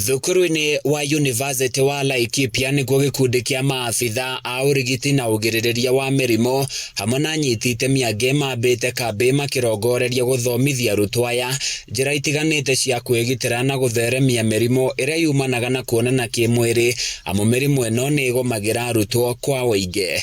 Thukuru-inĩ wa University wa Laikipia nĩguo gĩkundi kĩa maabitha a ũrigiti na ũgirĩrĩria wa mĩrimũ hamwe na anyiti itemi angĩ mambĩte kambĩ makĩrongoreria gũthomithia arutwo aya njĩra itiganĩte cia kwĩgitĩra na gũtheremia mĩrimũ ĩrĩa yumanaga na kuonana kĩmwĩrĩ, amu mĩrimũ ĩno nĩ ĩgũmagĩra arutwo kwa ũingĩ.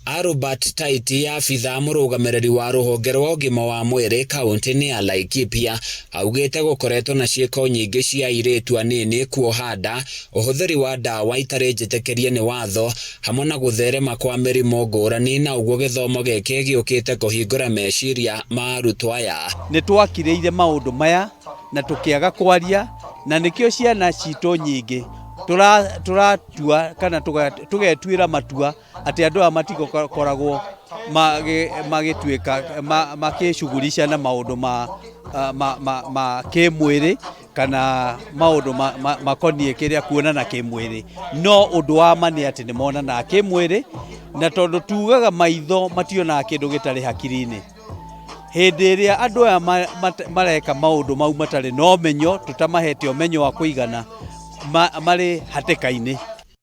Albert Taiti, afitha mũrũgamĩrĩri wa rũhonge rwa ũgima wa mwĩrĩ kaunti-inĩ ya Laikipia, augĩte gũkoretwo na ciĩko nyingĩ cia airĩtu anini kuoha nda, ũhũthĩri wa ndawa itarĩ njĩtĩkĩrie nĩ watho, hamwe na gũtherema kwa mĩrimũ ngũrani, na ũguo gĩthomo gĩkĩ gĩũkĩte kũhingũra meciria ma arutwo aya. Nĩ twakirĩire maũndũ maya na tũkĩaga kwaria, na nĩkĩo ciana citũ nyingĩ tũratua kana tũgetuĩra matua atĩ andũ aya matigokoragwo magĩtuĩka makĩcughurisha na maũndũ ma kĩmwĩrĩ kana maũndũ makoniĩ kĩrĩa kuonana kĩmwĩrĩ, no ũndũ wa ma nĩ atĩ nĩ monanaga kĩmwĩrĩ, na tondũ tugaga maitho mationaga kĩndũ gĩtarĩ hakiri-inĩ. Hĩndĩ ĩrĩa andũ aya mareka maũndũ mau matarĩ na ũmenyo, tũtamahete ũmenyo wa kũigana, marĩ hatĩka-inĩ.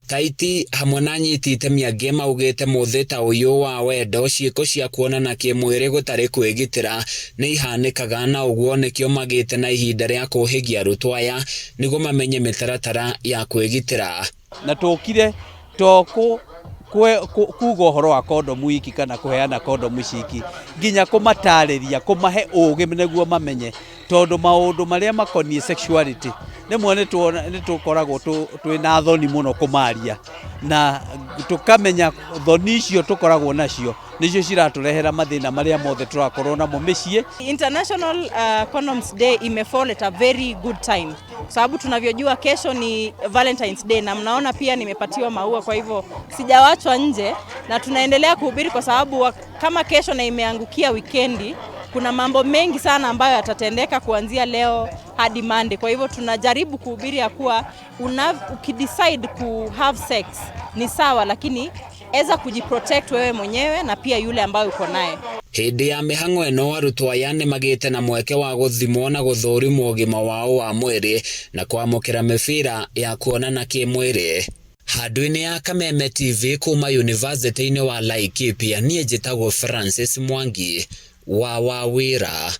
Taiti hamwe na anyiti itemi angĩ maugĩte mũthĩ ta ũyũ wa wendo, ciĩko cia kuonana kĩmwĩrĩ gũtarĩ kwĩgitĩra nĩ ihanĩkaga, na ũguo nĩkĩo magĩte na ihinda rĩa kũhĩgia arutwo aya nĩguo mamenye mĩtaratara ya kwĩgitĩra. Na tũkire kuga ũhoro wa kondomu iki kana kũheana kondomu iki, nginya kũmatarĩria, kũmahe ũgĩ nĩguo mamenye, tondũ maũndũ marĩa makoniĩ sexuality rĩmwe nĩ tũkoragwo twĩna thoni mũno kũmaria, na tũkamenya thoni icio tũkoragwo nacio nĩcio ciratũrehera mathĩna marĩa mothe tũrakorwo namo mĩciĩ. International Condoms Day imefall at a very good time, sababu tunavyojua kesho ni Valentine's Day, na mnaona pia nimepatiwa maua, kwa hivyo sijawachwa nje na tunaendelea kuhubiri, kwa sababu kama kesho na imeangukia wikendi, kuna mambo mengi sana ambayo yatatendeka kuanzia leo hadi Monday. Kwa hivyo tunajaribu kuhubiri ya kuwa ukidecide ku have sex ni sawa, lakini eza kujiprotect wewe mwenyewe na pia yule ambaye uko naye. Hĩndĩ ya mĩhang'o ĩno arutwo aya nĩ magĩte na mweke wa gũthimwo na gũthũrimwo ũgima wao wa mwĩrĩ na kwamũkĩra mĩbira ya kuonana kĩmwĩrĩ. Handũ-inĩ ya Kameme TV kuma University-inĩ wa Laikipia, niĩ njĩtagwo Francis Mwangi wa Wawira.